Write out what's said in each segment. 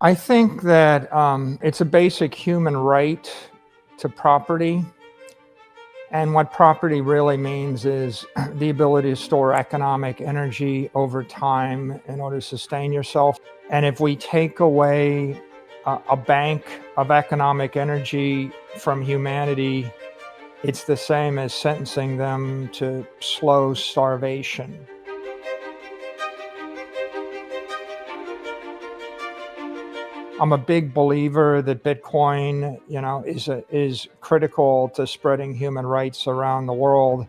I think that it's a basic human right to property. And what property really means is the ability to store economic energy over time in order to sustain yourself. And if we take away a bank of economic energy from humanity, it's the same as sentencing them to slow starvation. I'm a big believer that Bitcoin, is critical to spreading human rights around the world.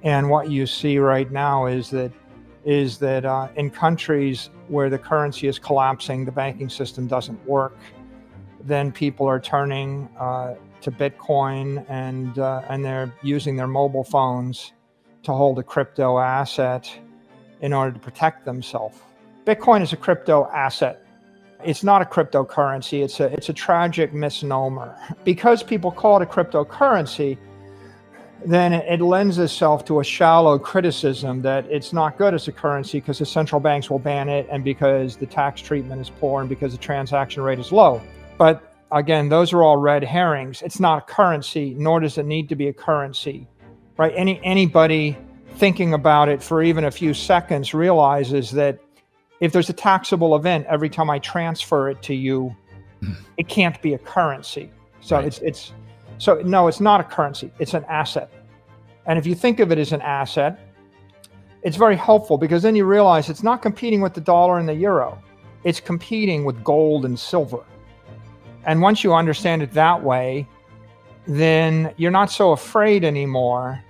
And what you see right now is that in countries where the currency is collapsing, the banking system doesn't work, then people are turning to Bitcoin and they're using their mobile phones to hold a crypto asset in order to protect themselves. Bitcoin is a crypto asset. It's not a cryptocurrency. It's a tragic misnomer. Because people call it a cryptocurrency, then it lends itself to a shallow criticism that it's not good as a currency because the central banks will ban it, and because the tax treatment is poor, and because the transaction rate is low. But again, those are all red herrings. It's not a currency, nor does it need to be a currency, right? Anybody thinking about it for even a few seconds realizes that if there's a taxable event every time I transfer it to you, it can't be a currency. So right. No, it's not a currency. It's an asset. And if you think of it as an asset, it's very helpful, because then you realize it's not competing with the dollar and the euro. It's competing with gold and silver. And once you understand it that way, then you're not so afraid anymore,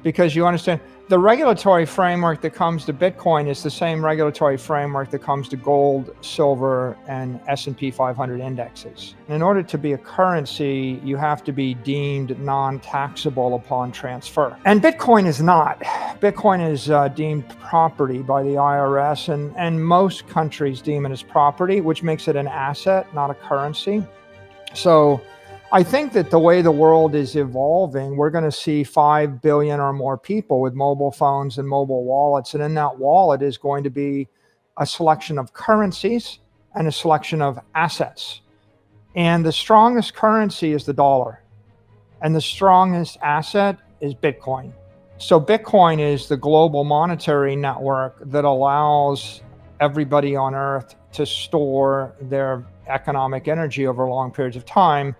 because you understand the regulatory framework that comes to Bitcoin is the same regulatory framework that comes to gold, silver, and S&P 500 indexes. In order to be a currency, you have to be deemed non-taxable upon transfer. And Bitcoin is not. Bitcoin is deemed property by the IRS, and most countries deem it as property, which makes it an asset, not a currency. So I think that the way the world is evolving, we're going to see 5 billion or more people with mobile phones and mobile wallets. And in that wallet is going to be a selection of currencies and a selection of assets. And the strongest currency is the dollar. And the strongest asset is Bitcoin. So Bitcoin is the global monetary network that allows everybody on Earth to store their economic energy over long periods of time.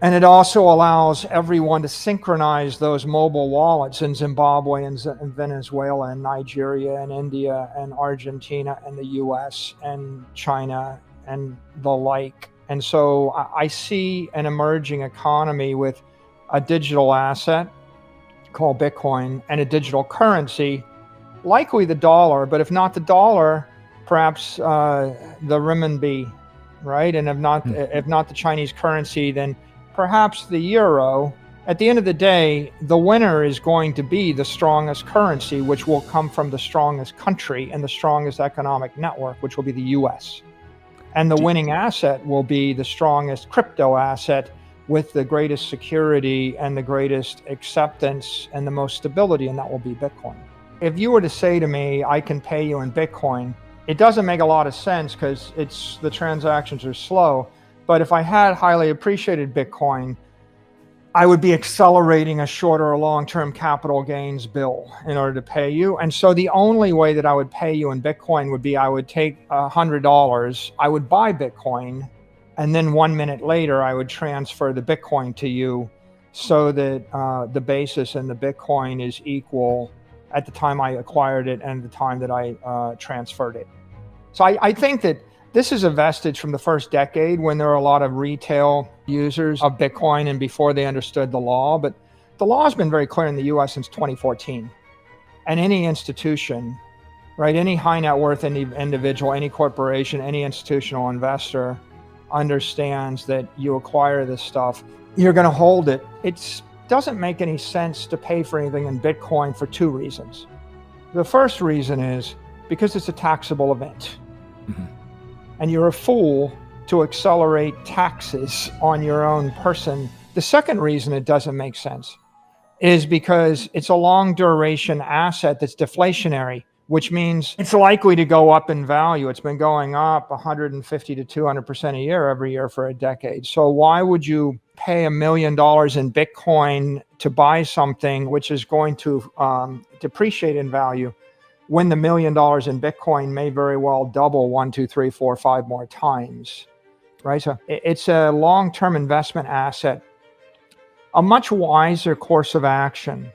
And it also allows everyone to synchronize those mobile wallets in Zimbabwe and Venezuela and Nigeria and India and Argentina and the US and China and the like. And so I see an emerging economy with a digital asset called Bitcoin and a digital currency, likely the dollar, but if not the dollar, perhaps the renminbi, right? And if not the Chinese currency, then perhaps the euro. At the end of the day, the winner is going to be the strongest currency, which will come from the strongest country and the strongest economic network, which will be the US. And the winning asset will be the strongest crypto asset with the greatest security and the greatest acceptance and the most stability, and that will be Bitcoin. If you were to say to me, I can pay you in Bitcoin, it doesn't make a lot of sense because the transactions are slow. But if I had highly appreciated Bitcoin, I would be accelerating a shorter or long-term capital gains bill in order to pay you. And so the only way that I would pay you in Bitcoin would be I would take $100, I would buy Bitcoin, and then 1 minute later, I would transfer the Bitcoin to you so that the basis in the Bitcoin is equal at the time I acquired it and the time that I transferred it. So I think that this is a vestige from the first decade when there were a lot of retail users of Bitcoin and before they understood the law. But the law has been very clear in the US since 2014. And any institution, right, any high net worth individual, any corporation, any institutional investor understands that you acquire this stuff, you're going to hold it. It doesn't make any sense to pay for anything in Bitcoin for two reasons. The first reason is because it's a taxable event. Mm-hmm. And you're a fool to accelerate taxes on your own person. The second reason it doesn't make sense is because it's a long duration asset that's deflationary. which means it's likely to go up in value. It's been going up 150 to 200% a year every year for a decade. So why would you pay $1 million in Bitcoin to buy something which is going to depreciate in value when the $1 million in Bitcoin may very well double 1, 2, 3, 4, 5 more times, right? So it's a long-term investment asset. A much wiser course of action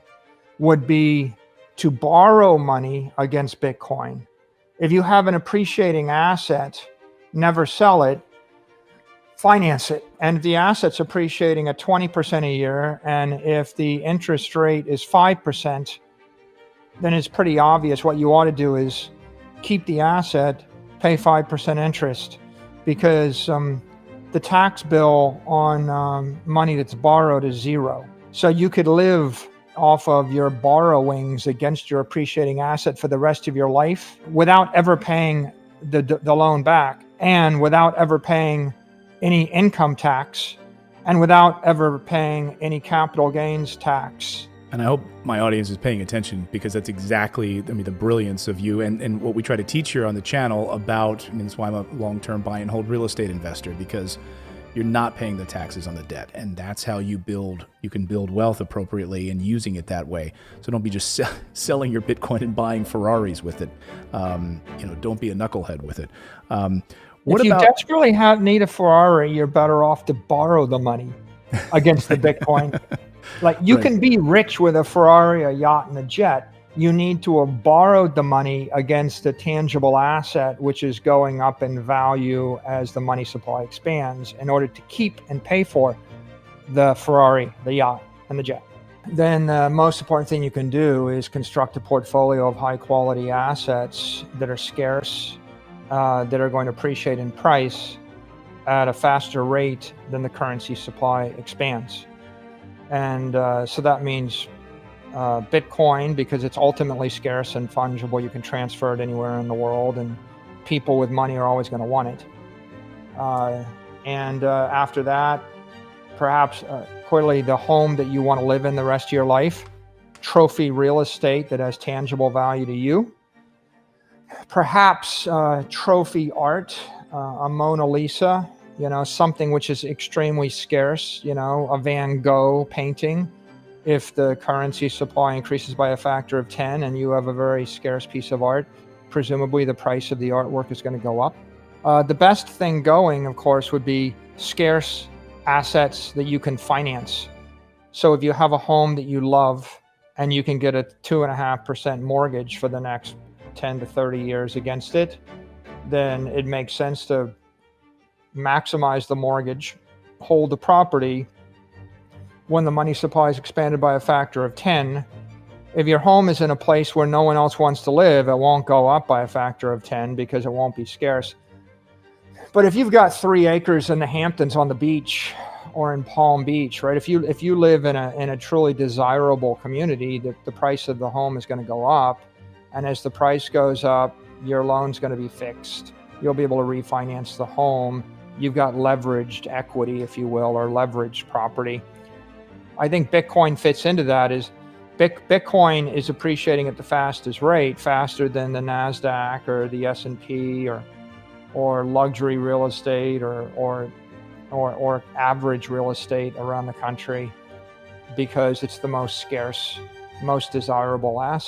would be to borrow money against Bitcoin. If you have an appreciating asset, never sell it, finance it. And if the asset's appreciating at 20% a year, and if the interest rate is 5%, then it's pretty obvious what you ought to do is keep the asset, pay 5% interest, because the tax bill on money that's borrowed is zero. So you could live off of your borrowings against your appreciating asset for the rest of your life without ever paying the loan back, and without ever paying any income tax, and without ever paying any capital gains tax. And I hope my audience is paying attention, because that's exactly, the brilliance of you and what we try to teach here on the channel about, that's why I'm a long-term buy and hold real estate investor, because you're not paying the taxes on the debt. And that's how you can build wealth appropriately and using it that way. So don't be just selling your Bitcoin and buying Ferraris with it. Don't be a knucklehead with it. If you desperately need a Ferrari, you're better off to borrow the money against the Bitcoin. Like you can be rich with a Ferrari, a yacht, and a jet. You need to have borrowed the money against a tangible asset, which is going up in value as the money supply expands, in order to keep and pay for the Ferrari, the yacht, and the jet. Then the most important thing you can do is construct a portfolio of high quality assets that are scarce, that are going to appreciate in price at a faster rate than the currency supply expands. And so that means Bitcoin, because it's ultimately scarce and fungible. You can transfer it anywhere in the world, and people with money are always going to want it. And after that, perhaps clearly the home that you want to live in the rest of your life, trophy real estate that has tangible value to you, perhaps trophy art, a Mona Lisa, something which is extremely scarce, a Van Gogh painting. If the currency supply increases by a factor of 10 and you have a very scarce piece of art, presumably the price of the artwork is going to go up. The best thing going, of course, would be scarce assets that you can finance. So if you have a home that you love and you can get a 2.5% mortgage for the next 10 to 30 years against it, then it makes sense to maximize the mortgage, hold the property. When the money supply is expanded by a factor of 10, if your home is in a place where no one else wants to live, it won't go up by a factor of 10 because it won't be scarce. But if you've got 3 acres in the Hamptons on the beach or in Palm Beach, right? If you live in a truly desirable community, the price of the home is going to go up. And as the price goes up, your loan's going to be fixed. You'll be able to refinance the home. You've got leveraged equity, if you will, or leveraged property. I think Bitcoin fits into that. Bitcoin is appreciating at the fastest rate, faster than the NASDAQ or the S&P or luxury real estate or average real estate around the country, because it's the most scarce, most desirable asset.